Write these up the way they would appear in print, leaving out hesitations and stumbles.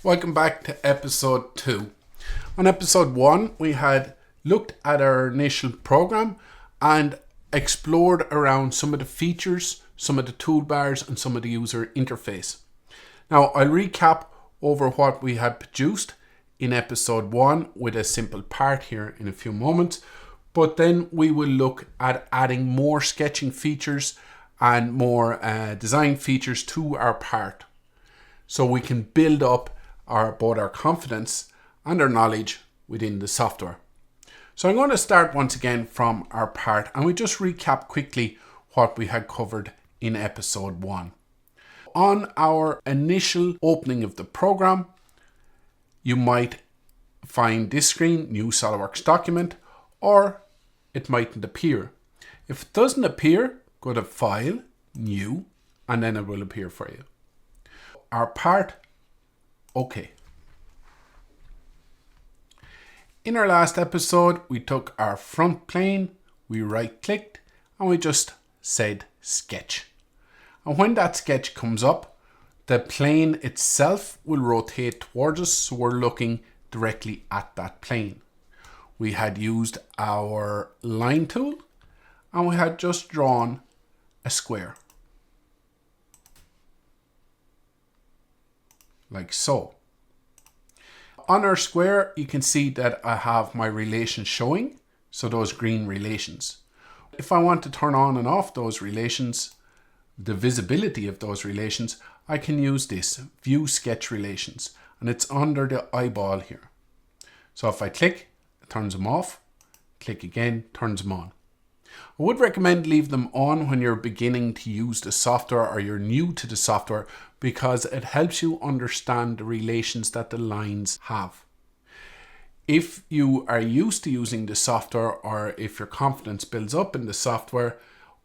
Welcome back to episode 2. On episode 1, we had looked at our initial program and explored around some of the features, some of the toolbars, and some of the user interface. Now, I'll recap over what we had produced in episode 1 with a simple part here in a few moments, but then we will look at adding more sketching features and more design features to our part, so we can build up both our confidence and our knowledge within the software. So I'm going to start once again from our part, and we just recap quickly what we had covered in episode 1. On our initial opening of the program, you might find this screen, New SOLIDWORKS Document, or it mightn't appear. If it doesn't appear, go to File, New, and then it will appear for you. Our part, OK. In our last episode, we took our front plane, we right-clicked, and we just said Sketch. And when that sketch comes up, the plane itself will rotate towards us, so we're looking directly at that plane. We had used our line tool, and we had just drawn a square, like so. On our square, you can see that I have my relations showing, so those green relations. If I want to turn on and off those relations, the visibility of those relations, I can use this, View Sketch Relations, and it's under the eyeball here. So if I click, it turns them off, click again, turns them on. I would recommend leave them on when you're beginning to use the software or you're new to the software, because it helps you understand the relations that the lines have. If you are used to using the software, or if your confidence builds up in the software,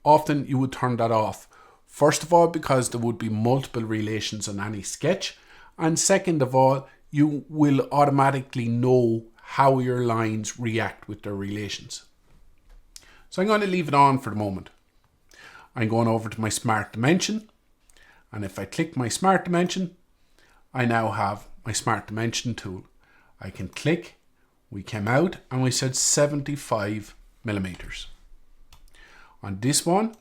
often you would turn that off. First of all, because there would be multiple relations on any sketch, and second of all, you will automatically know how your lines react with their relations. So I'm going to leave it on for the moment. I'm going over to my Smart Dimension, and if I click my Smart Dimension, I now have my Smart Dimension tool. I can click, we came out, and we said 75 millimeters. On this one,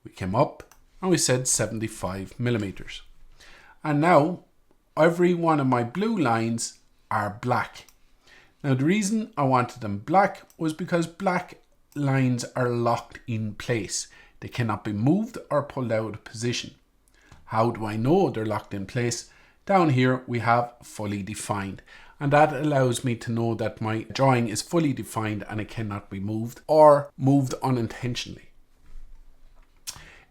we came up, and we said 75 millimeters. And now, every one of my blue lines are black. Now, the reason I wanted them black was because black lines are locked in place. They cannot be moved or pulled out of position. How do I know they're locked in place? Down here we have fully defined, and that allows me to know that my drawing is fully defined and it cannot be moved or moved unintentionally.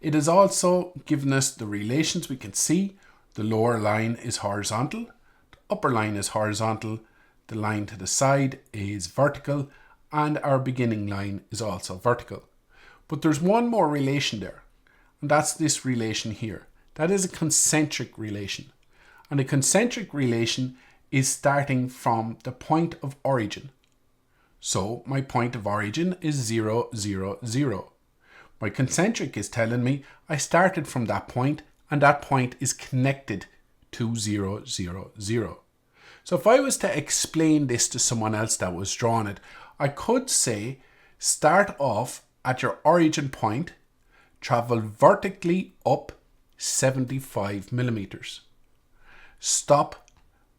It has also given us the relations. We can see the lower line is horizontal, the upper line is horizontal, the line to the side is vertical, and our beginning line is also vertical. But there's one more relation there, and that's this relation here. That is a concentric relation. And a concentric relation is starting from the point of origin. So my point of origin is 0, 0, 0. My concentric is telling me I started from that point, and that point is connected to 0, 0, 0. So if I was to explain this to someone else that was drawing it, I could say, start off at your origin point, travel vertically up 75 millimeters. Stop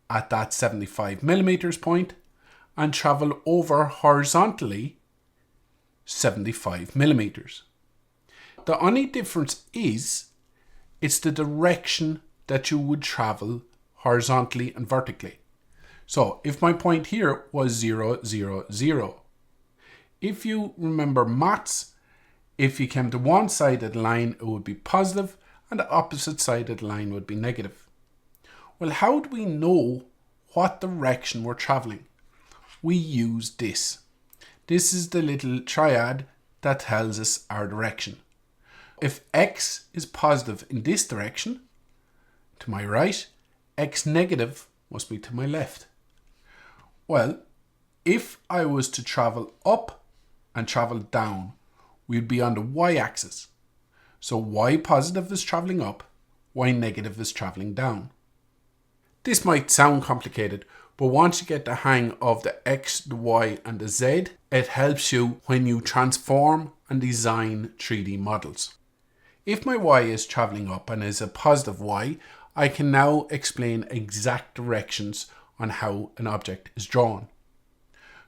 at that 75 millimeters point and travel over horizontally 75 millimeters. The only difference is, it's the direction that you would travel horizontally and vertically. So if my point here was 0, 0, 0, if you remember maths, if you came to one side of the line, it would be positive, and the opposite side of the line would be negative. Well, how do we know what direction we're traveling? We use this. This is the little triad that tells us our direction. If x is positive in this direction, to my right, x negative must be to my left. Well, if I was to travel up and travel down, we'd be on the y-axis. So y positive is traveling up, y negative is traveling down. This might sound complicated, but once you get the hang of the X, the Y and the Z, it helps you when you transform and design 3D models. If my Y is traveling up and is a positive Y, I can now explain exact directions on how an object is drawn.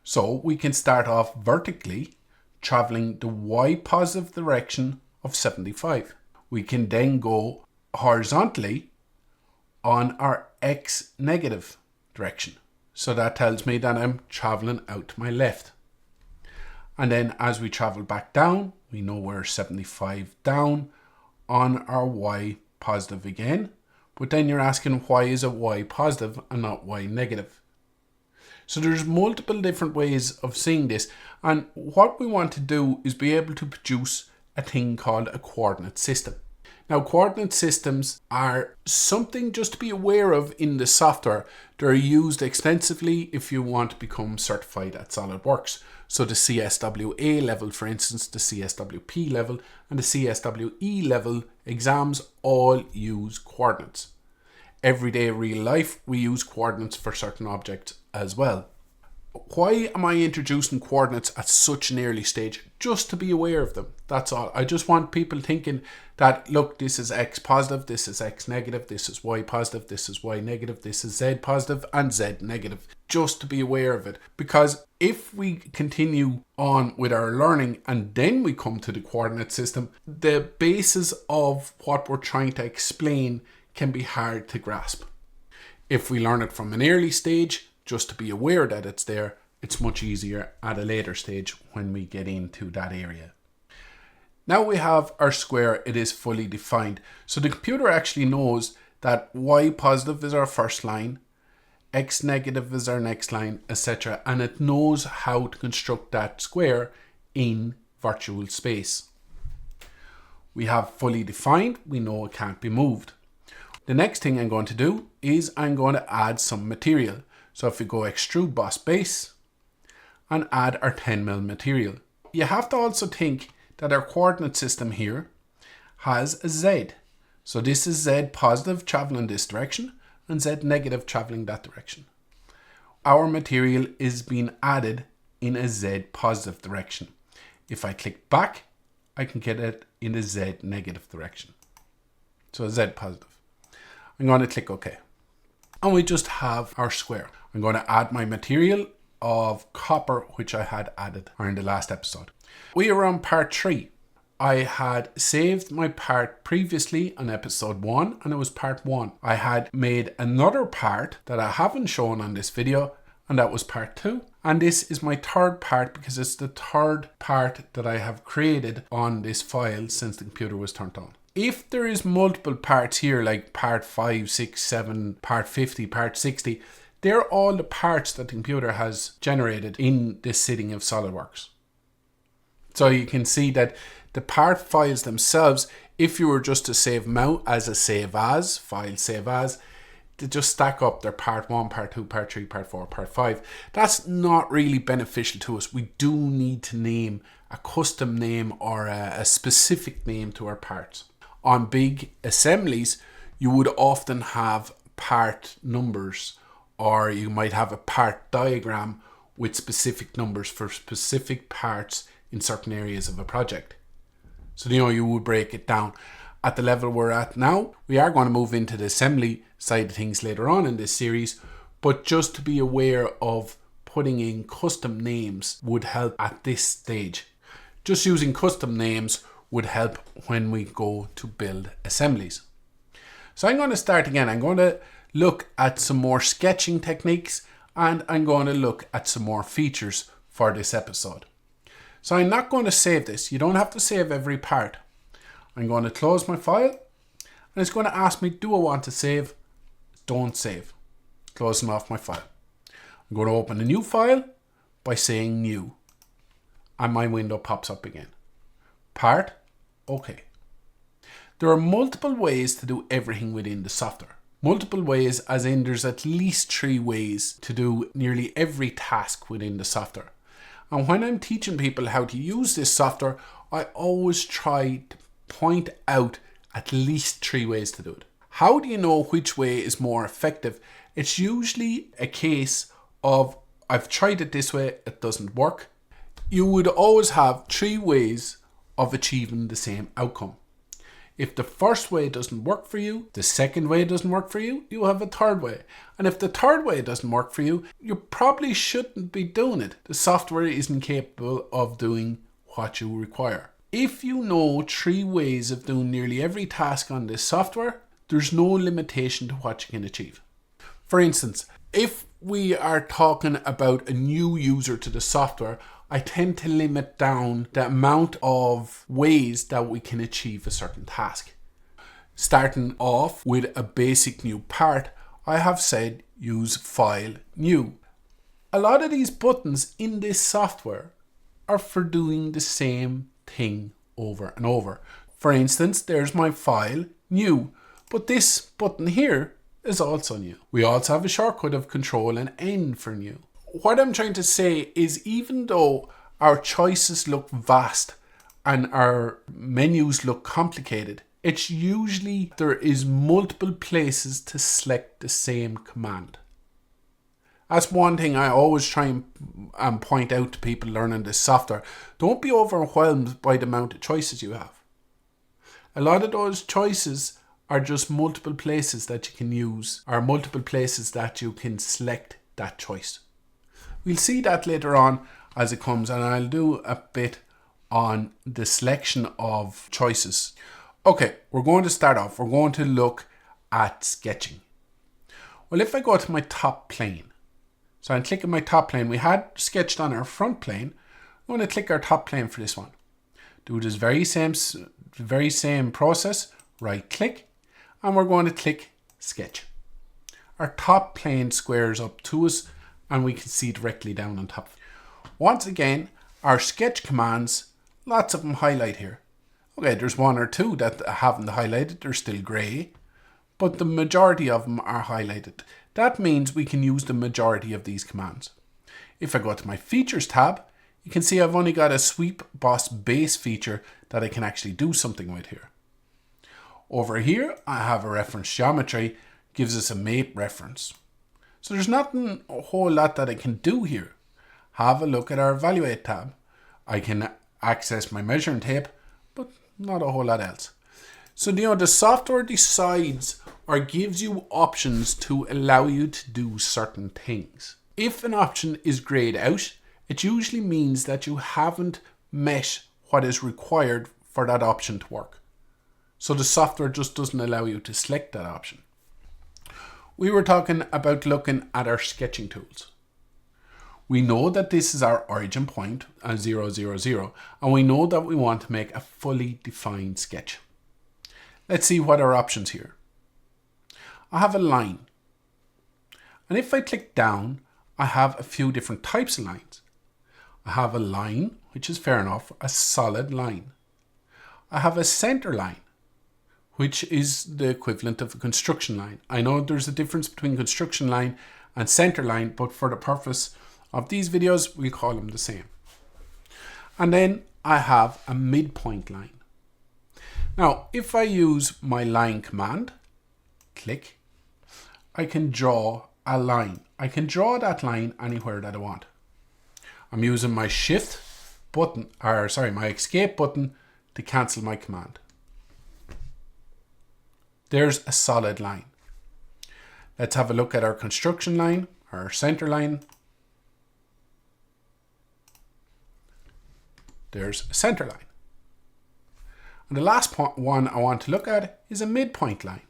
So we can start off vertically, traveling the Y positive direction of 75. We can then go horizontally on our X negative direction. So that tells me that I'm traveling out to my left. And then as we travel back down, we know we're 75 down on our Y positive again. But then you're asking, why is it Y positive and not Y negative? So there's multiple different ways of seeing this. And what we want to do is be able to produce a thing called a coordinate system. Now, coordinate systems are something just to be aware of in the software. They're used extensively if you want to become certified at SOLIDWORKS. So the CSWA level, for instance, the CSWP level and the CSWE level exams all use coordinates. Everyday real life, we use coordinates for certain objects as well. Why am I introducing coordinates at such an early stage? Just to be aware of them. That's all. I just want people thinking that, look, this is X positive, this is X negative, this is Y positive, this is Y negative, this is Z positive and Z negative. Just to be aware of it. Because if we continue on with our learning and then we come to the coordinate system, the basis of what we're trying to explain can be hard to grasp. If we learn it from an early stage, just to be aware that it's there, it's much easier at a later stage when we get into that area. Now we have our square, it is fully defined. So the computer actually knows that Y positive is our first line, X negative is our next line, etc. And it knows how to construct that square in virtual space. We have fully defined, we know it can't be moved. The next thing I'm going to do is I'm going to add some material. So if we go extrude boss base and add our 10mm material, you have to also think that our coordinate system here has a Z. So this is Z positive traveling this direction and Z negative traveling that direction. Our material is being added in a Z positive direction. If I click back, I can get it in a Z negative direction. So Z positive. I'm going to click OK. And we just have our square. I'm going to add my material of copper, which I had added in the last episode. We are on part 3. I had saved my part previously on episode 1 and it was part 1. I had made another part that I haven't shown on this video and that was part 2. And this is my third part because it's the third part that I have created on this file since the computer was turned on. If there is multiple parts here like part 5, 6, 7, part 50, part 60, they're all the parts that the computer has generated in this sitting of SOLIDWORKS. So you can see that the part files themselves, if you were just to save them out as a save as, file save as, they just stack up. They're part 1, part 2, part 3, part 4, part 5. That's not really beneficial to us. We do need to name a custom name or a specific name to our parts. On big assemblies, you would often have part numbers, or you might have a part diagram with specific numbers for specific parts in certain areas of a project. So, you would break it down. At the level we're at now, we are going to move into the assembly side of things later on in this series, but just to be aware of putting in custom names would help at this stage. Just using custom names would help when we go to build assemblies. So I'm going to start again. I'm going to look at some more sketching techniques and I'm going to look at some more features for this episode. So I'm not going to save this. You don't have to save every part. I'm going to close my file and it's going to ask me, do I want to save? Don't save. Closing off my file. I'm going to open a new file by saying new and my window pops up again. Part, okay. There are multiple ways to do everything within the software. Multiple ways as in there's at least 3 ways to do nearly every task within the software. And when I'm teaching people how to use this software, I always try to point out at least 3 ways to do it. How do you know which way is more effective? It's usually a case of, I've tried it this way, it doesn't work. You would always have 3 ways of achieving the same outcome. If the first way doesn't work for you, the second way doesn't work for you, you have a third way. And if the third way doesn't work for you, you probably shouldn't be doing it. The software isn't capable of doing what you require. If you know 3 ways of doing nearly every task on this software, there's no limitation to what you can achieve. For instance, if we are talking about a new user to the software, I tend to limit down the amount of ways that we can achieve a certain task. Starting off with a basic new part, I have said use file new. A lot of these buttons in this software are for doing the same thing over and over. For instance, there's my file new, but this button here is also new. We also have a shortcut of Control and N for new. What I'm trying to say is, even though our choices look vast and our menus look complicated, it's usually there is multiple places to select the same command. That's one thing I always try and point out to people learning this software. Don't be overwhelmed by the amount of choices you have. A lot of those choices are just multiple places that you can use, or multiple places that you can select that choice. We'll see that later on as it comes, and I'll do a bit on the selection of choices. Okay, we're going to start off. We're going to look at sketching. Well, if I go to my top plane, so I'm clicking my top plane. We had sketched on our front plane. I'm going to click our top plane for this one. Do this very same process. Right click, and we're going to click sketch. Our top plane squares up to us, and we can see directly down on top. Once again, our sketch commands, lots of them highlight here. Okay, there's 1 or 2 that haven't highlighted. They're still grey, but the majority of them are highlighted. That means we can use the majority of these commands. If I go to my features tab, you can see I've only got a sweep boss base feature that I can actually do something with here. Over here, I have a reference geometry, gives us a map reference. So there's nothing a whole lot that I can do here. Have a look at our evaluate tab. I can access my measuring tape, but not a whole lot else. So the software decides or gives you options to allow you to do certain things. If an option is grayed out, it usually means that you haven't met what is required for that option to work. So the software just doesn't allow you to select that option. We were talking about looking at our sketching tools. We know that this is our origin point, 0, 0, 0, and we know that we want to make a fully defined sketch. Let's see what our options here. I have a line. And if I click down, I have a few different types of lines. I have a line, which is fair enough, a solid line. I have a center line, which is the equivalent of a construction line. I know there's a difference between construction line and center line, but for the purpose of these videos, we'll call them the same. And then I have a midpoint line. Now, if I use my line command, click, I can draw a line. I can draw that line anywhere that I want. I'm using my shift button, my escape button to cancel my command. There's a solid line. Let's have a look at our construction line, our center line. There's a center line. And the last one I want to look at is a midpoint line.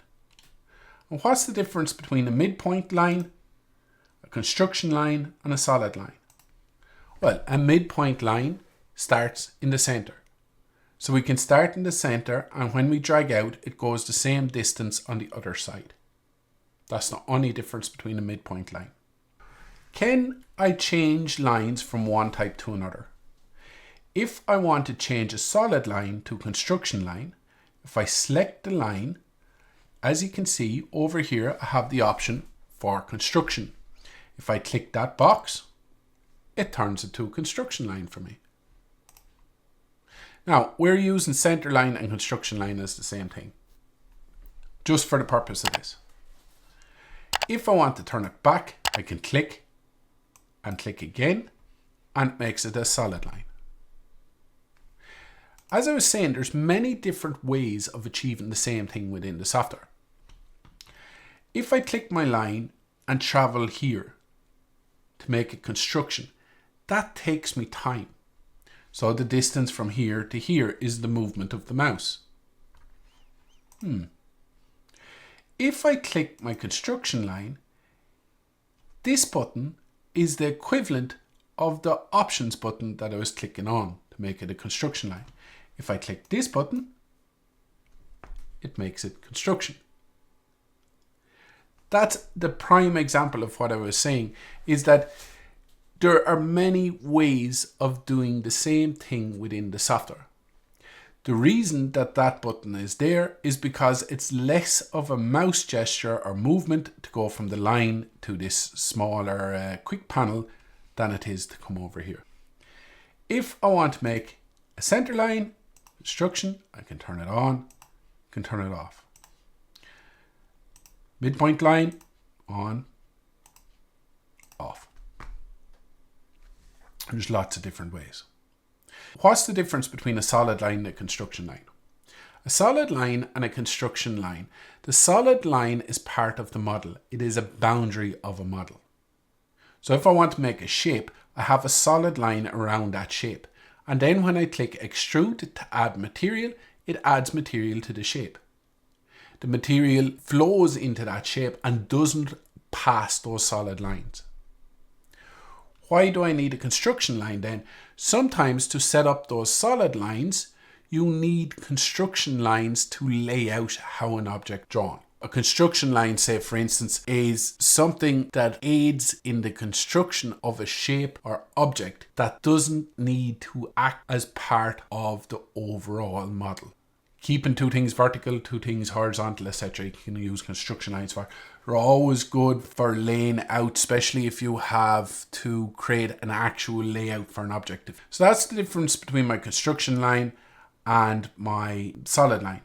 And what's the difference between a midpoint line, a construction line, and a solid line? Well, a midpoint line starts in the center. So we can start in the center, and when we drag out, it goes the same distance on the other side. That's the only difference between a midpoint line. Can I change lines from one type to another? If I want to change a solid line to a construction line, if I select the line, as you can see over here, I have the option for construction. If I click that box, it turns it to a construction line for me. Now, we're using center line and construction line as the same thing, just for the purpose of this. If I want to turn it back, I can click and click again, and it makes it a solid line. As I was saying, there's many different ways of achieving the same thing within the software. If I click my line and travel here to make a construction, that takes me time. So the distance from here to here is the movement of the mouse. If I click my construction line, this button is the equivalent of the options button that I was clicking on to make it a construction line. If I click this button, it makes it construction. That's the prime example of what I was saying, is that there are many ways of doing the same thing within the software. The reason that that button is there is because it's less of a mouse gesture or movement to go from the line to this smaller quick panel than it is to come over here. If I want to make a center line construction, I can turn it on, can turn it off. Midpoint line, on, off. There's lots of different ways. What's the difference between a solid line and a construction line? A solid line and a construction line. The solid line is part of the model. It is a boundary of a model. So if I want to make a shape, I have a solid line around that shape. And then when I click extrude to add material, it adds material to the shape. The material flows into that shape and doesn't pass those solid lines. Why do I need a construction line then? Sometimes to set up those solid lines, you need construction lines to lay out how an object is drawn. A construction line, say for instance, is something that aids in the construction of a shape or object that doesn't need to act as part of the overall model. Keeping two things vertical, two things horizontal, etc. You can use construction lines for. They're always good for laying out, especially if you have to create an actual layout for an object. So that's the difference between my construction line and my solid line.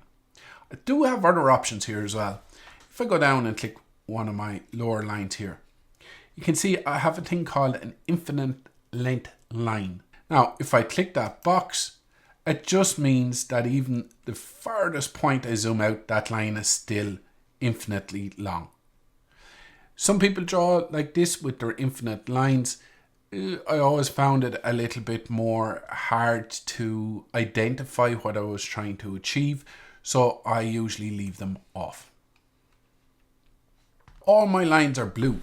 I do have other options here as well. If I go down and click one of my lower lines here, you can see I have a thing called an infinite length line. Now, if I click that box, it just means that even the furthest point I zoom out, that line is still infinitely long. Some people draw like this with their infinite lines. I always found it a little bit more hard to identify what I was trying to achieve, so I usually leave them off. All my lines are blue.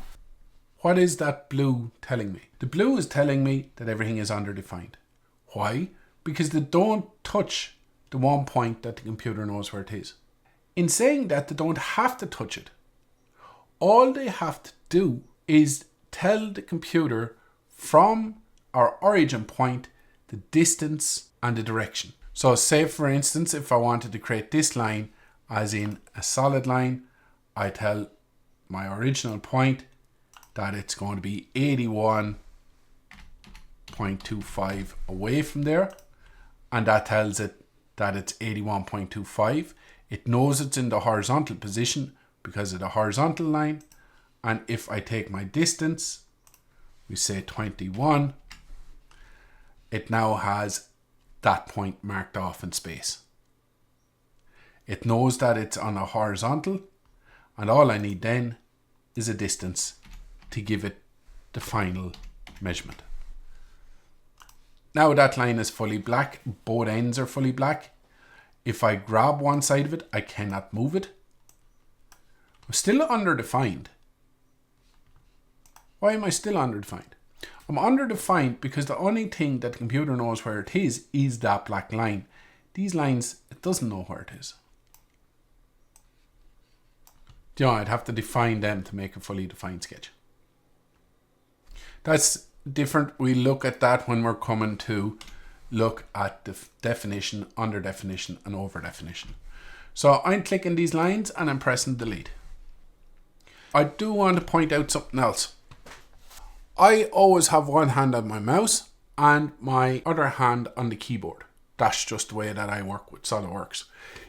What is that blue telling me? The blue is telling me that everything is underdefined. Why? Because they don't touch the one point that the computer knows where it is. In saying that, they don't have to touch it. All they have to do is tell the computer from our origin point the distance and the direction. So say for instance, if I wanted to create this line as in a solid line, I tell my original point that it's going to be 81.25 away from there, and that tells it that it's 81.25. It knows it's in the horizontal position because of the horizontal line, and if I take my distance, we say 21, it now has that point marked off in space. It knows that it's on a horizontal, and all I need then is a distance to give it the final measurement. Now that line is fully black, both ends are fully black. If I grab one side of it, I cannot move it. I'm still underdefined. Why am I still underdefined? I'm underdefined because the only thing that the computer knows where it is that black line. These lines, it doesn't know where it is. I'd have to define them to make a fully defined sketch. That's different. We look at that when we're coming to look at the definition, under definition, and over definition. So I'm clicking these lines and I'm pressing delete. I do want to point out something else. I always have one hand on my mouse and my other hand on the keyboard. That's just the way that I work with SOLIDWORKS.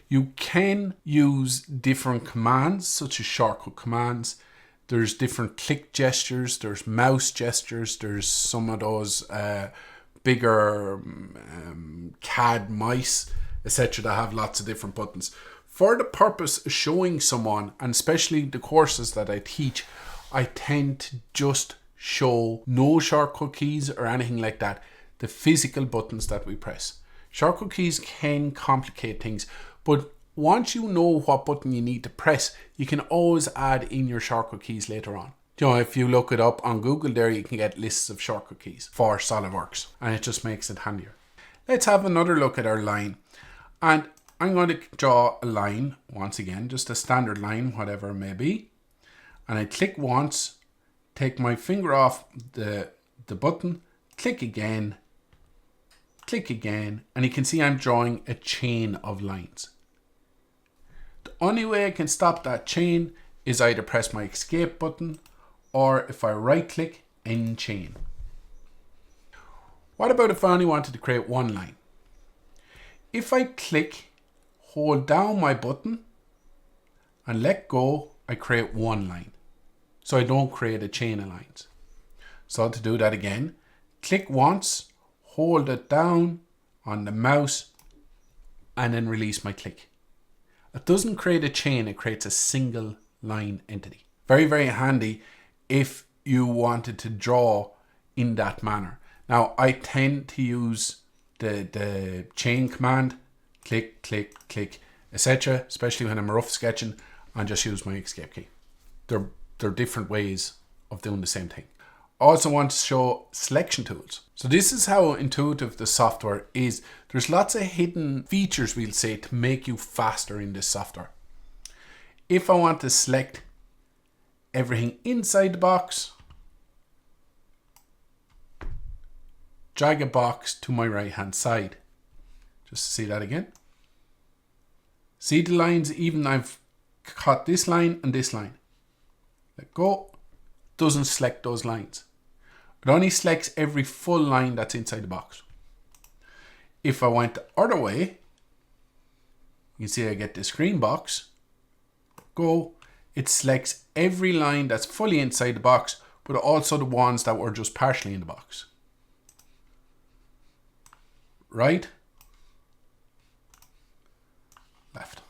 You can use different commands, such as shortcut commands, There's different click gestures, there's mouse gestures, there's some of those bigger CAD mice, etc. that have lots of different buttons. For the purpose of showing someone, and especially the courses that I teach, I tend to just show no shortcut keys or anything like that, the physical buttons that we press. Shortcut keys can complicate things, but once you know what button you need to press, you can always add in your shortcut keys later on. You know, if you look it up on Google there, you can get lists of shortcut keys for SOLIDWORKS, and it just makes it handier. Let's have another look at our line. And I'm going to draw a line once again, just a standard line, whatever it may be. And I click once, take my finger off the button, click again, and you can see I'm drawing a chain of lines. The only way I can stop that chain is either press my escape button, or if I right click, end chain. What about if I only wanted to create one line? If I click, hold down my button and let go, I create one line. So I don't create a chain of lines. So to do that again, click once, hold it down on the mouse, and then release my click. It doesn't create a chain, it creates a single line entity. Very, very handy if you wanted to draw in that manner. Now, I tend to use the chain command, click, click, click, etc., especially when I'm rough sketching, and just use my escape key. They're different ways of doing the same thing. I also want to show selection tools. So this is how intuitive the software is. There's lots of hidden features, we'll say, to make you faster in this software. If I want to select everything inside the box, drag a box to my right hand side. Just to see that again. See the lines, even I've cut this line and this line. Let go, doesn't select those lines. It only selects every full line that's inside the box. If I went the other way, you can see I get this green box. Go, it selects every line that's fully inside the box, but also the ones that were just partially in the box. Right, left.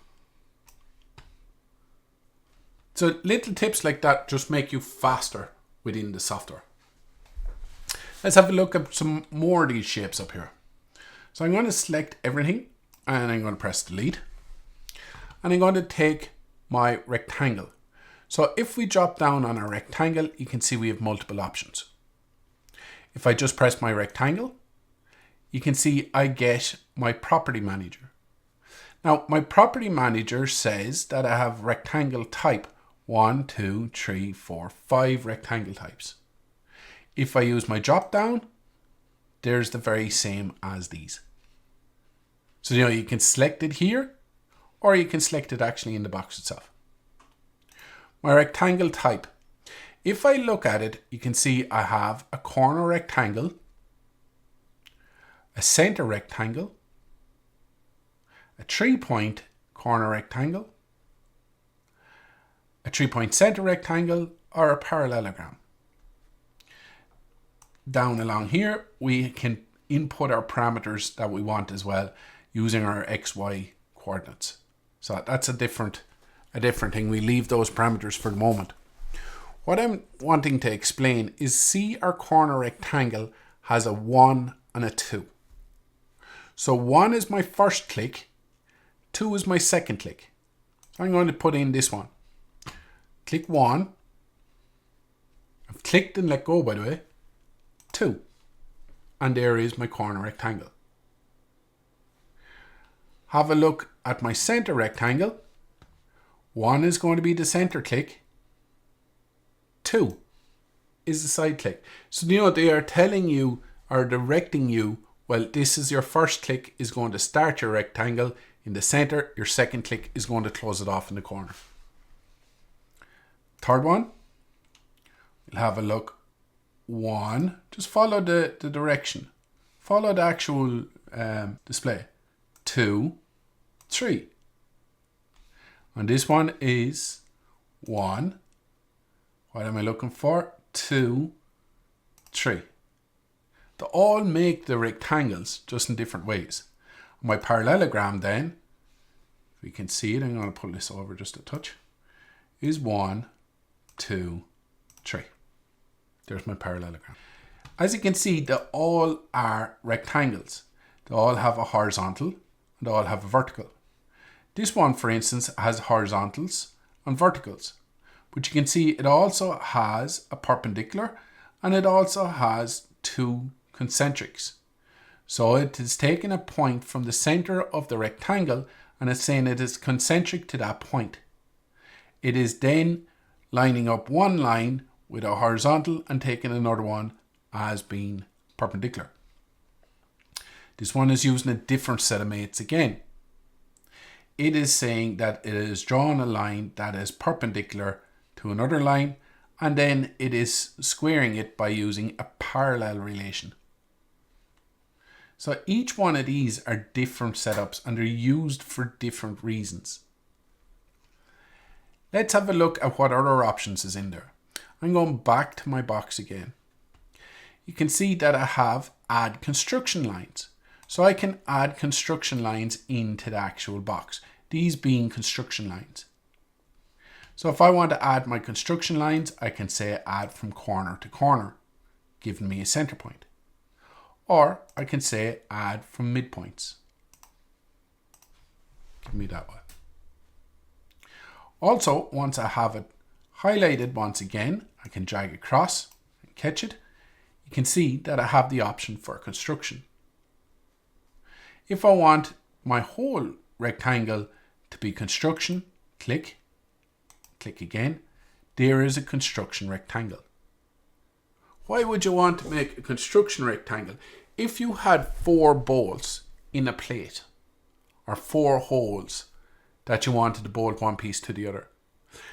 So little tips like that just make you faster within the software. Let's have a look at some more of these shapes up here. So I'm going to select everything and I'm going to press delete. And I'm going to take my rectangle. So if we drop down on our rectangle, you can see we have multiple options. If I just press my rectangle, you can see I get my property manager. Now my property manager says that I have rectangle type 1, 2, 3, 4, 5 rectangle types. If I use my drop down, there's the very same as these. So you can select it here, or you can select it actually in the box itself. My rectangle type. If I look at it, you can see I have a corner rectangle, a center rectangle, a 3-point corner rectangle, a 3-point center rectangle, or a parallelogram. Down along here, we can input our parameters that we want as well using our XY coordinates. So that's a different thing. We leave those parameters for the moment. What I'm wanting to explain is, see our corner rectangle has a 1 and a 2. So 1 is my first click, 2 is my second click. So I'm going to put in this one. Click 1. I've clicked and let go, by the way. 2. And there is my corner rectangle. Have a look at my center rectangle. 1 is going to be the center click. 2 is the side click. So they are telling you or directing you, well, this is your first click is going to start your rectangle in the center. Your second click is going to close it off in the corner. Third one, we'll have a look. 1, just follow the direction. Follow the actual display. 2, 3. And this one is 1, What am I looking for? 2, 3. They all make the rectangles, just in different ways. My parallelogram then, if we can see it, I'm going to pull this over just a touch, is 1, 2, 3. There's my parallelogram. As you can see, they all are rectangles. They all have a horizontal and they all have a vertical. This one, for instance, has horizontals and verticals. But you can see it also has a perpendicular and it also has 2 concentrics. So it is taking a point from the center of the rectangle and it's saying it is concentric to that point. It is then lining up one line with a horizontal and taking another one as being perpendicular. This one is using a different set of mates again. It is saying that it is drawing a line that is perpendicular to another line, and then it is squaring it by using a parallel relation. So each one of these are different setups and they're used for different reasons. Let's have a look at what other options is in there. I'm going back to my box again. You can see that I have add construction lines. So I can add construction lines into the actual box, these being construction lines. So if I want to add my construction lines, I can say add from corner to corner, giving me a center point. Or I can say add from midpoints. Give me that one. Also, once I have it highlighted once again, I can drag across and catch it. You can see that I have the option for construction. If I want my whole rectangle to be construction, click again. There is a construction rectangle. Why would you want to make a construction rectangle? If you had 4 bolts in a plate or 4 holes that you wanted to bolt one piece to the other,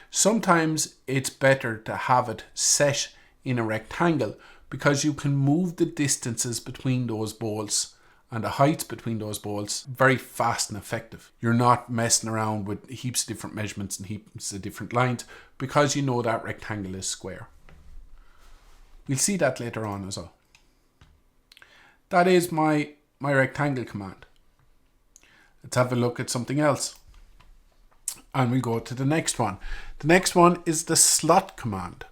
sometimes it's better to have it set in a rectangle because you can move the distances between those bolts and the heights between those bolts very fast and effective. You're not messing around with heaps of different measurements and heaps of different lines because you know that rectangle is square. We'll see that later on as well. That is my rectangle command. Let's have a look at something else. And we go to the next one. The next one is the slot command.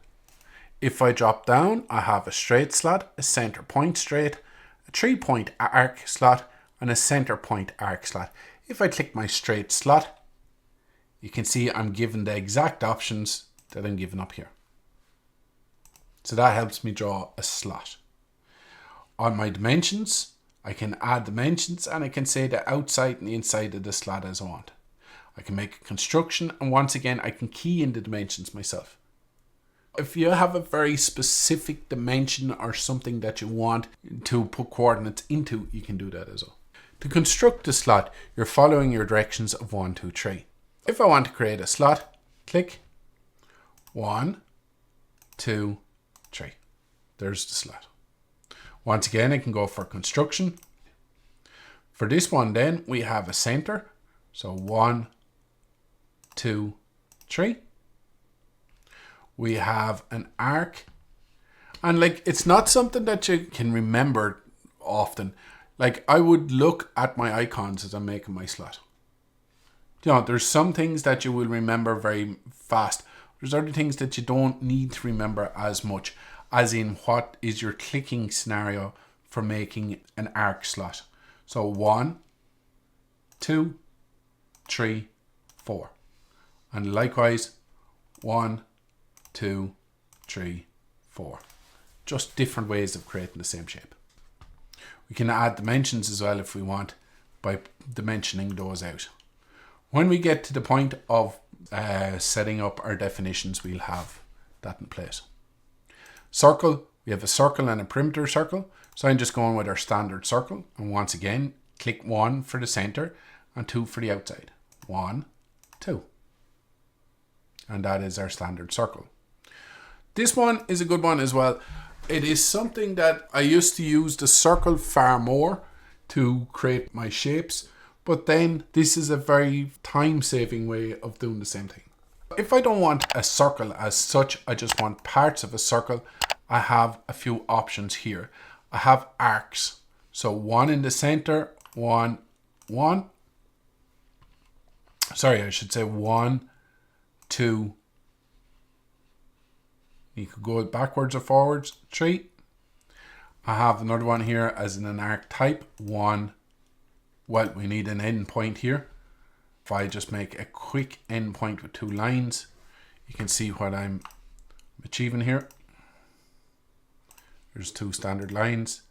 If I drop down, I have a straight slot, a center point straight, a 3-point arc slot, and a center point arc slot. If I click my straight slot, you can see I'm given the exact options that I'm given up here. So that helps me draw a slot. On my dimensions, I can add dimensions and I can say the outside and the inside of the slot as I want. I can make a construction and once again I can key in the dimensions myself. If you have a very specific dimension or something that you want to put coordinates into, you can do that as well. To construct a slot, you're following your directions of 1, 2, 3. If I want to create a slot, click 1, 2, 3. There's the slot. Once again, I can go for construction. For this one then, we have a center. So 1, 2, 3. We have an arc. And like, it's not something that you can remember often. Like, I would look at my icons as I'm making my slot. You know, there's some things that you will remember very fast. There's other things that you don't need to remember as much, as in what is your clicking scenario for making an arc slot. So 1, 2, 3, 4. And likewise, 1, 2, 3, 4. Just different ways of creating the same shape. We can add dimensions as well if we want by dimensioning those out. When we get to the point of setting up our definitions, we'll have that in place. Circle, we have a circle and a perimeter circle. So I'm just going with our standard circle. And once again, click 1 for the center and 2 for the outside. 1, 2. And that is our standard circle. This one is a good one as well. It is something that I used to use the circle far more to create my shapes. But then this is a very time-saving way of doing the same thing. If I don't want a circle as such, I just want parts of a circle, I have a few options here. I have arcs. So one in the center, one. Sorry, I should say 1, 2. You could go backwards or forwards, 3. I have another one here as in an arc type, 1. Well, we need an end point here. If I just make a quick end point with 2 lines, you can see what I'm achieving here. There's 2 standard lines,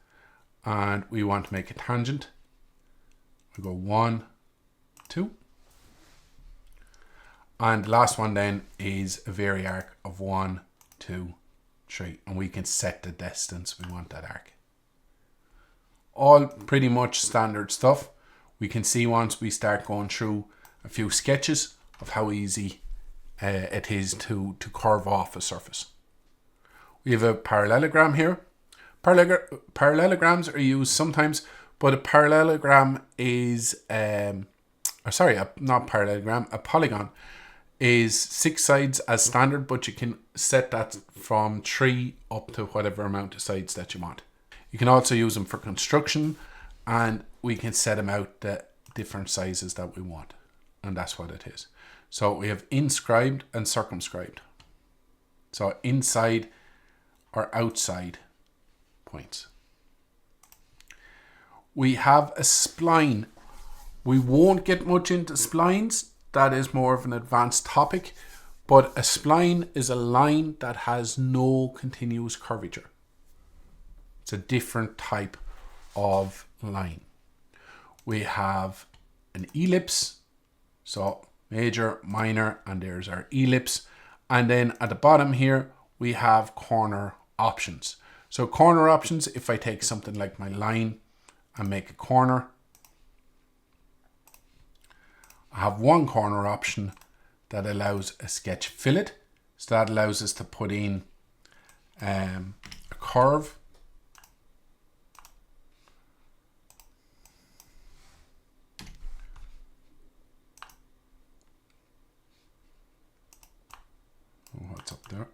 and we want to make a tangent. We go 1, 2. And the last one then is a vary arc of 1, 2, 3. And we can set the distance we want that arc. All pretty much standard stuff. We can see once we start going through a few sketches of how easy it is to curve off a surface. We have a parallelogram here. Parallelograms are used sometimes, but a parallelogram is, not parallelogram, a polygon is 6 sides as standard, but you can set that from 3 up to whatever amount of sides that you want. You can also use them for construction, and we can set them out the different sizes that we want. And that's what it is. So we have inscribed and circumscribed. So inside or outside points. We have a spline. We won't get much into splines. That is more of an advanced topic. But a spline is a line that has no continuous curvature. It's a different type of line. We have an ellipse. So major, minor, and there's our ellipse. And then at the bottom here, we have corner options. So corner options, if I take something like my line and make a corner, I have one corner option that allows a sketch fillet. So that allows us to put in a curve. What's up there?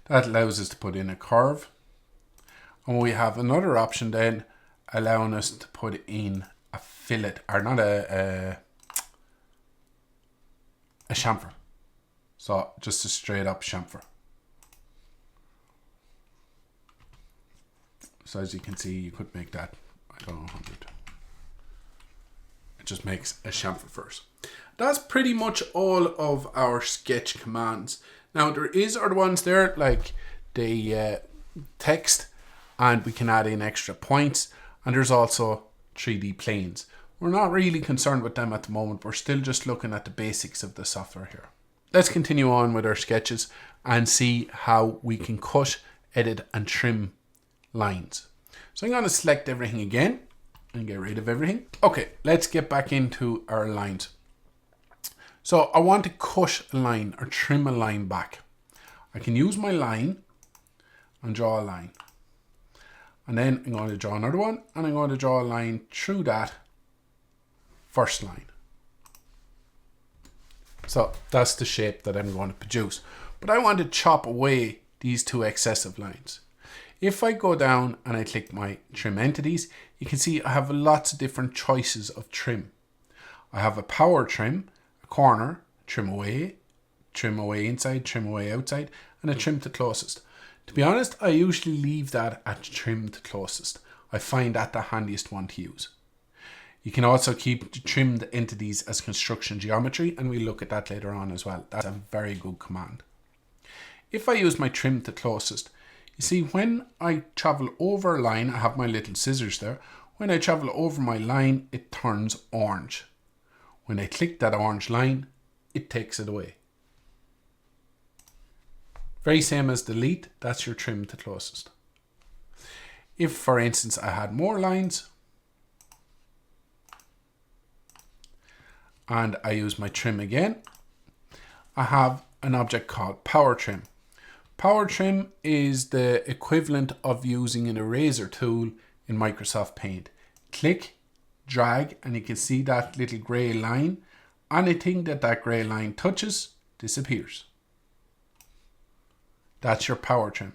That allows us to put in a curve. And we have another option then allowing us to put in a fillet, or not a chamfer. So just a straight up chamfer. So as you can see, you could make that, I don't know, 100. It just makes a chamfer first. That's pretty much all of our sketch commands. Now there is other ones there like the text, and we can add in extra points, and there's also 3D planes. We're not really concerned with them at the moment. We're still just looking at the basics of the software here. Let's continue on with our sketches and see how we can cut, edit, and trim lines. So I'm going to select everything again and get rid of everything. Okay, let's get back into our lines. So I want to cut a line or trim a line back. I can use my line and draw a line. And then I'm going to draw another one, and I'm going to draw a line through that first line. So that's the shape that I'm going to produce. But I want to chop away these 2 excessive lines. If I go down and I click my trim entities, you can see I have lots of different choices of trim. I have a power trim, a corner, trim away inside, trim away outside, and a trim to closest. To be honest, I usually leave that at trim to closest. I find that the handiest one to use. You can also keep the trimmed entities as construction geometry, and we'll look at that later on as well. That's a very good command. If I use my trim to closest, you see when I travel over a line, I have my little scissors there. When I travel over my line, it turns orange. When I click that orange line, it takes it away. Very same as delete, that's your trim to closest. If, for instance, I had more lines and I use my trim again, I have an object called power trim. Power trim is the equivalent of using an eraser tool in Microsoft Paint. Click, drag, and you can see that little gray line. Anything that grey line touches disappears. That's your power trim.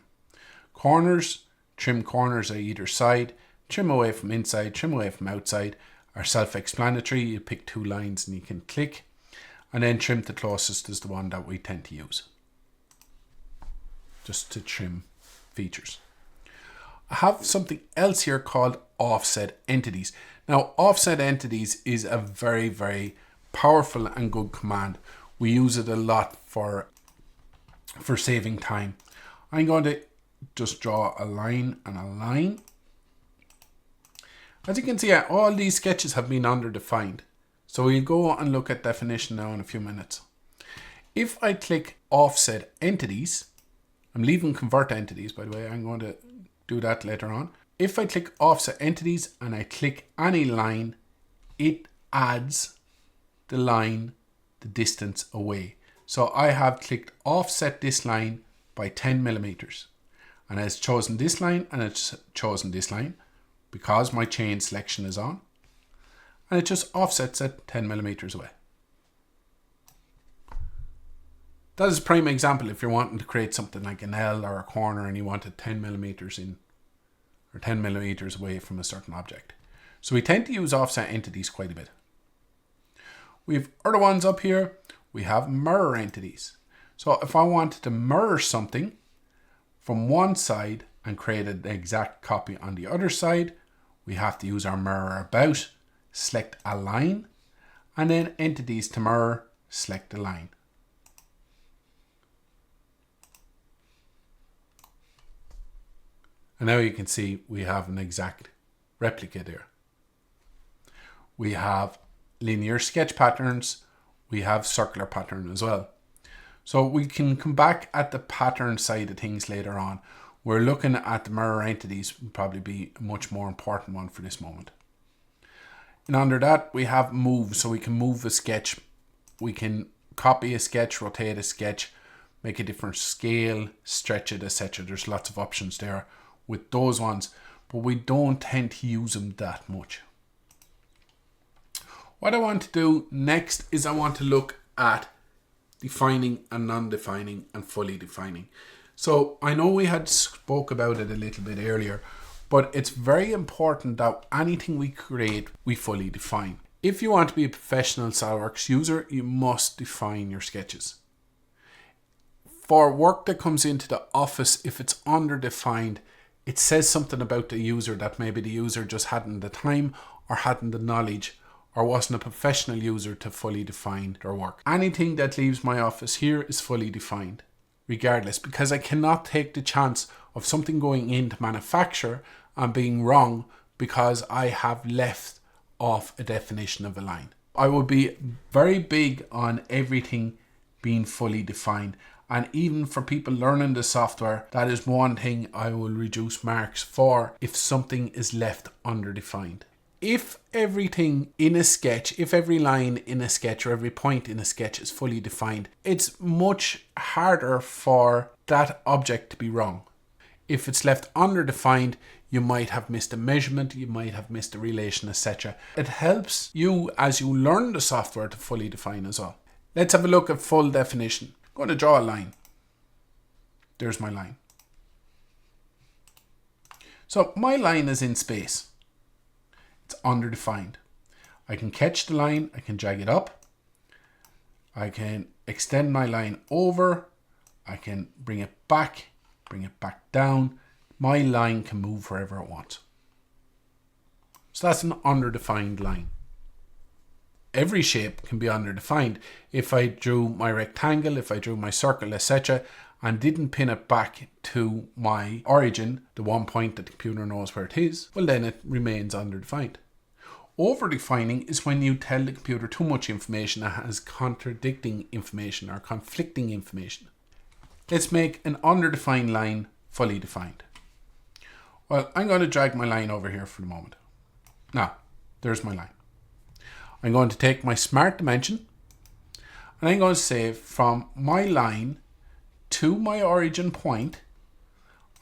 Corners, trim corners on either side, trim away from inside, trim away from outside are self-explanatory. You pick 2 lines and you can click, and then trim to closest is the one that we tend to use, just to trim features. I have something else here called offset entities. Now, offset entities is a very, very powerful and good command. We use it a lot for saving time. I'm going to just draw a line and a line. As you can see, all these sketches have been underdefined. So we'll go and look at definition now in a few minutes. If I click offset entities, I'm leaving convert entities, by the way. I'm going to do that later on. If I click offset entities and I click any line, it adds the line, the distance away. So I have clicked offset this line by 10 millimeters, and it's chosen this line and it's chosen this line because my chain selection is on, and it just offsets it 10 millimeters away. That is a prime example if you're wanting to create something like an L or a corner and you want it 10 millimeters in or 10 millimeters away from a certain object. So we tend to use offset entities quite a bit. We have other ones up here. We have mirror entities. So if I wanted to mirror something from one side and create an exact copy on the other side, we have to use our mirror about, select a line, and then entities to mirror, select the line. And now you can see we have an exact replica there. We have linear sketch patterns. We have circular pattern as well. So we can come back at the pattern side of things later on. We're looking at the mirror entities, would probably be a much more important one for this moment. And under that we have move, so we can move a sketch. We can copy a sketch, rotate a sketch, make a different scale, stretch it, etc. There's lots of options there with those ones, but we don't tend to use them that much. What I want to do next is I want to look at defining and non-defining and fully defining. So I know we had spoke about it a little bit earlier, but it's very important that anything we create, we fully define. If you want to be a professional SOLIDWORKS user, you must define your sketches. For work that comes into the office, if it's underdefined, it says something about the user that maybe the user just hadn't the time or hadn't the knowledge or wasn't a professional user to fully define their work. Anything that leaves my office here is fully defined, regardless, because I cannot take the chance of something going into manufacture and being wrong because I have left off a definition of a line. I will be very big on everything being fully defined. And even for people learning the software, that is one thing I will reduce marks for if something is left underdefined. If everything in a sketch, if every line in a sketch or every point in a sketch is fully defined, it's much harder for that object to be wrong. If it's left underdefined, you might have missed a measurement, you might have missed a relation, etc. It helps you as you learn the software to fully define as well. Let's have a look at full definition. I'm going to draw a line. There's my line. So my line is in space. It's underdefined. I can catch the line, I can drag it up, I can extend my line over, I can bring it back down. My line can move wherever it wants. So that's an underdefined line. Every shape can be underdefined. If I drew my rectangle, if I drew my circle, etc., and didn't pin it back to my origin, the one point that the computer knows where it is, well then it remains underdefined. Overdefining is when you tell the computer too much information that has contradicting information or conflicting information. Let's make an underdefined line fully defined. Well, I'm going to drag my line over here for the moment. Now, there's my line. I'm going to take my smart dimension and I'm going to say from my line to my origin point,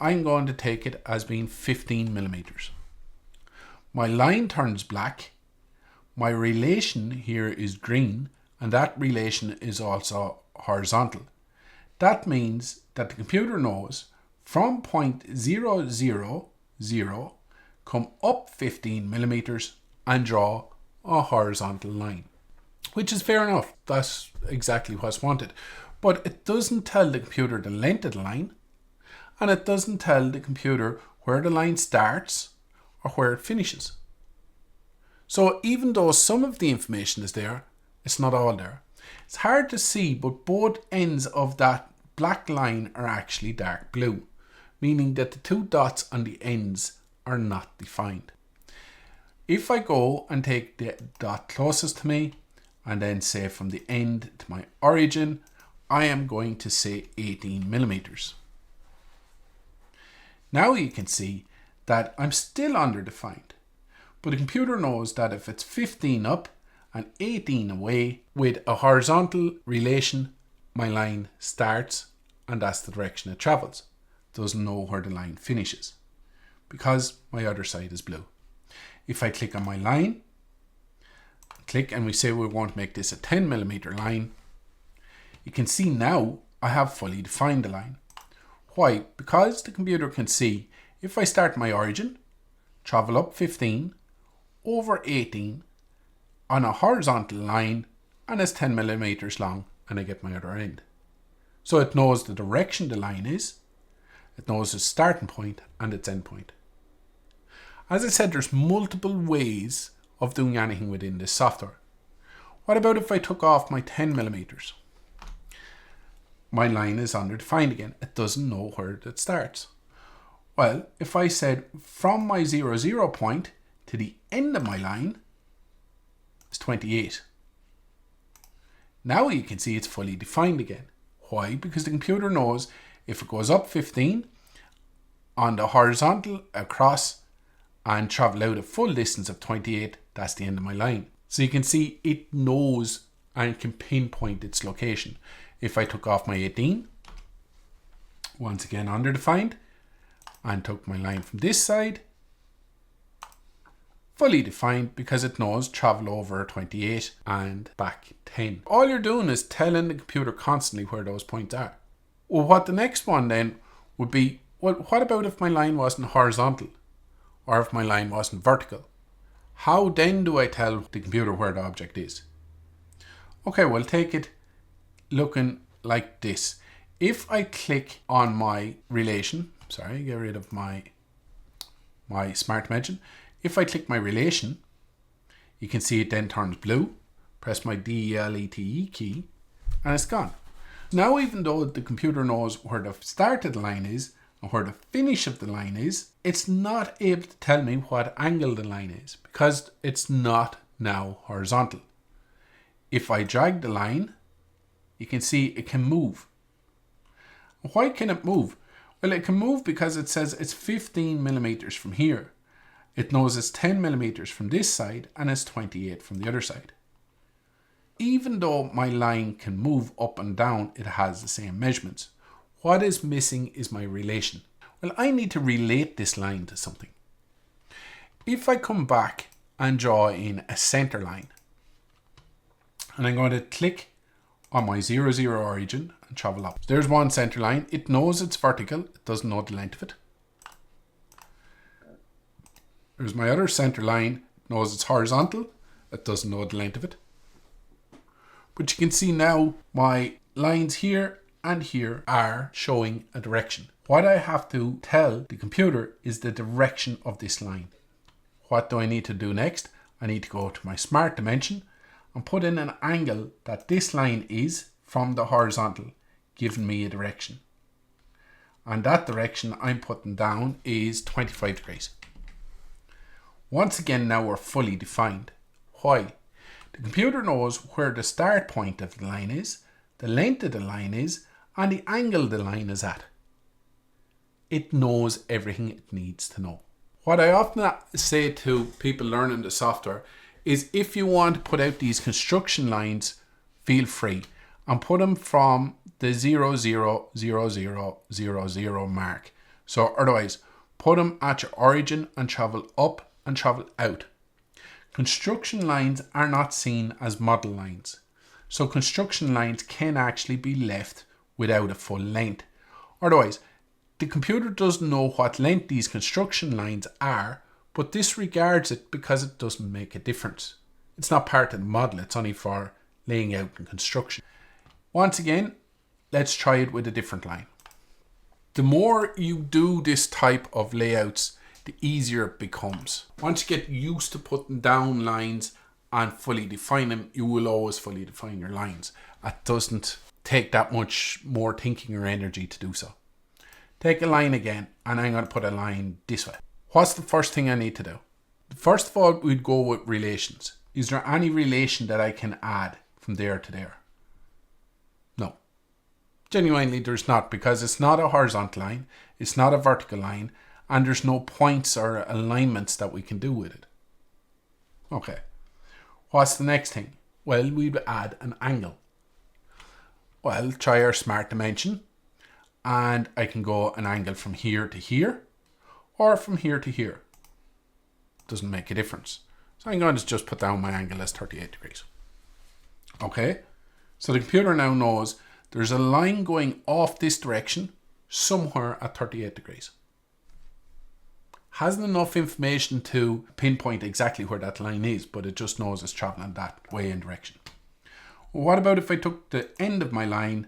I'm going to take it as being 15 millimeters. My line turns black. My relation here is green, and that relation is also horizontal. That means that the computer knows from point 0, 0, 0, come up 15 millimeters and draw a horizontal line. Which is fair enough. That's exactly what's wanted. But it doesn't tell the computer the length of the line, and it doesn't tell the computer where the line starts or where it finishes. So even though some of the information is there, it's not all there. It's hard to see, but both ends of that black line are actually dark blue, meaning that the two dots on the ends are not defined. If I go and take the dot closest to me and then say from the end to my origin, I am going to say 18 millimeters. Now you can see that I'm still underdefined, but the computer knows that if it's 15 up and 18 away with a horizontal relation, my line starts and that's the direction it travels. It doesn't know where the line finishes because my other side is blue. If I click on my line, click and we say we want to make this a 10 millimeter line, you can see now I have fully defined the line. Why? Because the computer can see if I start my origin, travel up 15, over 18 on a horizontal line and it's 10 millimeters long and I get my other end. So it knows the direction the line is, it knows its starting point and its end point. As I said, there's multiple ways of doing anything within this software. What about if I took off my 10 millimeters? My line is underdefined again. It doesn't know where it starts. Well, if I said from my 0, 0 point to the end of my line is 28. Now you can see it's fully defined again. Why? Because the computer knows if it goes up 15 on the horizontal across and travel out a full distance of 28, that's the end of my line. So you can see it knows and can pinpoint its location. If I took off my 18, once again underdefined, and took my line from this side, fully defined because it knows travel over 28 and back 10. All you're doing is telling the computer constantly where those points are. Well, what the next one then would be, well, what about if my line wasn't horizontal or if my line wasn't vertical? How then do I tell the computer where the object is? Okay, we'll take it looking like this. If I click on my relation, sorry, get rid of my smart dimension. If I click my relation, you can see it then turns blue. Press my DELETE key and it's gone. Now, even though the computer knows where the start of the line is and where the finish of the line is, it's not able to tell me what angle the line is because it's not now horizontal. If I drag the line, you can see it can move. Why can it move? Well, it can move because it says it's 15 millimeters from here. It knows it's 10 millimeters from this side and it's 28 from the other side. Even though my line can move up and down, it has the same measurements. What is missing is my relation. Well, I need to relate this line to something. If I come back and draw in a center line, and I'm going to click on my 0, 0 origin and travel up. There's one center line. It knows it's vertical. It doesn't know the length of it. There's my other center line. It knows it's horizontal. It doesn't know the length of it. But you can see now my lines here and here are showing a direction. What I have to tell the computer is the direction of this line. What do I need to do next? I need to go to my smart dimension and put in an angle that this line is from the horizontal, giving me a direction. And that direction I'm putting down is 25 degrees. Once again, now we're fully defined. Why? The computer knows where the start point of the line is, the length of the line is, and the angle the line is at. It knows everything it needs to know. What I often say to people learning the software is if you want to put out these construction lines, feel free and put them from the 0, 0, 0, 0, 0, 0 mark. So otherwise, put them at your origin and travel up and travel out. Construction lines are not seen as model lines. So construction lines can actually be left without a full length. Otherwise, the computer doesn't know what length these construction lines are, but disregards it because it doesn't make a difference. It's not part of the model, it's only for laying out and construction. Once again, let's try it with a different line. The more you do this type of layouts, the easier it becomes. Once you get used to putting down lines and fully define them, you will always fully define your lines. It doesn't take that much more thinking or energy to do so. Take a line again, and I'm going to put a line this way. What's the first thing I need to do? First of all, we'd go with relations. Is there any relation that I can add from there to there? No. Genuinely, there's not, because it's not a horizontal line, it's not a vertical line, and there's no points or alignments that we can do with it. Okay. What's the next thing? Well, we'd add an angle. Well, try our smart dimension, and I can go an angle from here to here, or from here to here. Doesn't make a difference. So I'm going to just put down my angle as 38 degrees. Okay, so the computer now knows there's a line going off this direction somewhere at 38 degrees. Hasn't enough information to pinpoint exactly where that line is, but it just knows it's traveling that way in direction. Well, what about if I took the end of my line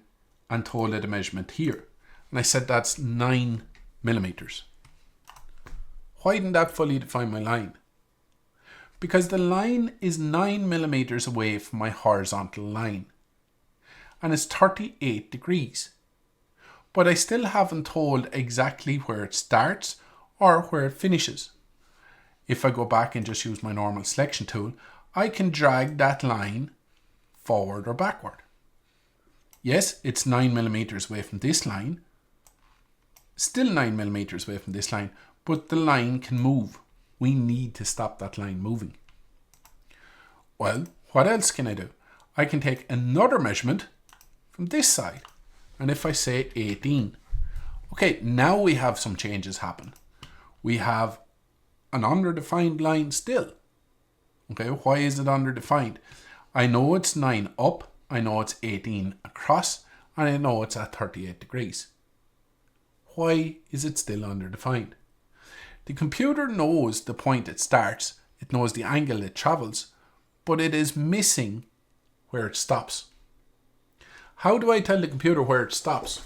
and told it a measurement here? And I said that's 9 millimeters. Why didn't that fully define my line? Because the line is 9 millimeters away from my horizontal line. And it's 38 degrees. But I still haven't told exactly where it starts or where it finishes. If I go back and just use my normal selection tool, I can drag that line forward or backward. Yes, it's 9 millimeters away from this line. Still 9 millimeters away from this line, but the line can move. We need to stop that line moving. Well, what else can I do? I can take another measurement from this side. And if I say 18, okay, now we have some changes happen. We have an underdefined line still. Okay, why is it underdefined? I know it's 9 up, I know it's 18 across, and I know it's at 38 degrees. Why is it still underdefined? The computer knows the point it starts, it knows the angle it travels, but it is missing where it stops. How do I tell the computer where it stops?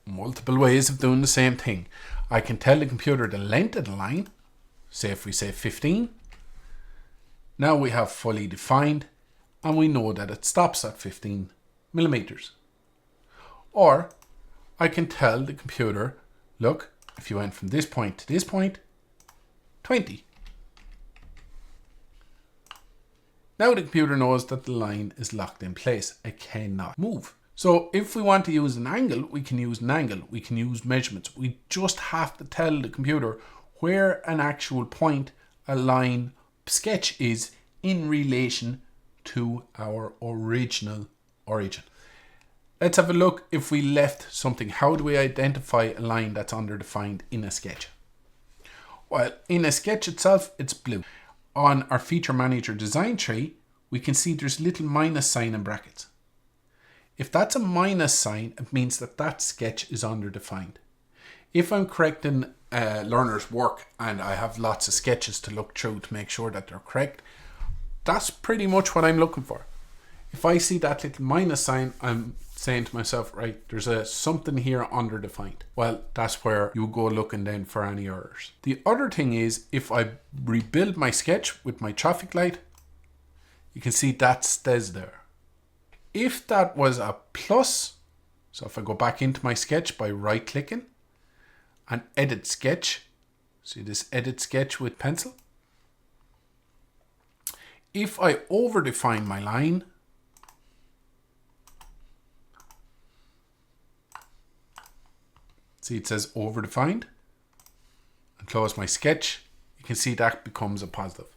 Multiple ways of doing the same thing. I can tell the computer the length of the line, say if we say 15. Now we have fully defined and we know that it stops at 15 millimeters. Or I can tell the computer, look, if you went from this point to this point, 20. Now the computer knows that the line is locked in place. It cannot move. So if we want to use an angle, we can use an angle. We can use measurements. We just have to tell the computer where an actual point, a line, sketch is in relation to our original origin. Let's have a look if we left something. How do we identify a line that's underdefined in a sketch? Well, in a sketch itself, it's blue. On our feature manager design tree, we can see there's a little minus sign in brackets. If that's a minus sign, it means that that sketch is underdefined. If I'm correcting a learner's work and I have lots of sketches to look through to make sure that they're correct, that's pretty much what I'm looking for. If I see that little minus sign, I'm saying to myself, right, there's something here underdefined. Well, that's where you go looking then for any errors. The other thing is, if I rebuild my sketch with my traffic light, you can see that stays there. If that was a plus, so if I go back into my sketch by right clicking and edit sketch, see this edit sketch with pencil. If I overdefine my line, see it says overdefined, and close my sketch, you can see that becomes a positive.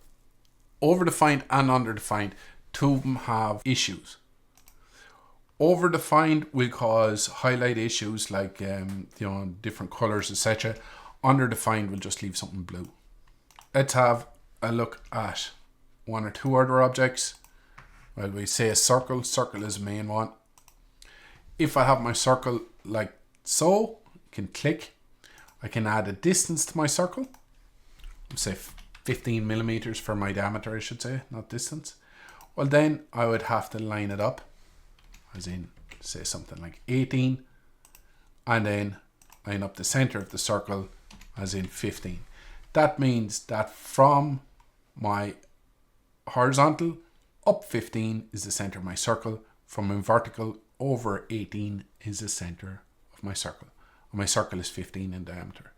Overdefined and underdefined, two of them have issues. Overdefined will cause highlight issues like different colors, etc. Underdefined will just leave something blue. Let's have a look at one or two other objects. Well, we say a circle. Circle is the main one. If I have my circle like so, I can click. I can add a distance to my circle. Say 15 millimeters for my diameter, I should say, not distance. Well, then I would have to line it up, as in say something like 18, and then line up the center of the circle, as in 15. That means that from my horizontal up 15 is the center of my circle. From my vertical over 18 is the center of my circle. And my circle is 15 in diameter.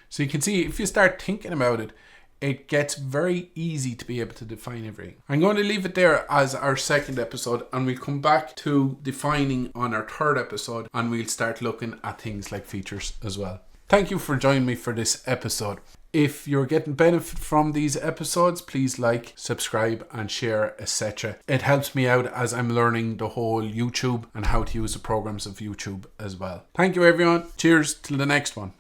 So you can see, if you start thinking about it, it gets very easy to be able to define everything. I'm going to leave it there as our second episode, and we'll come back to defining on our third episode, and we'll start looking at things like features as well. Thank you for joining me for this episode. If you're getting benefit from these episodes, please like, subscribe and share, etc. It helps me out as I'm learning the whole YouTube and how to use the programs of YouTube as well. Thank you everyone. Cheers till the next one.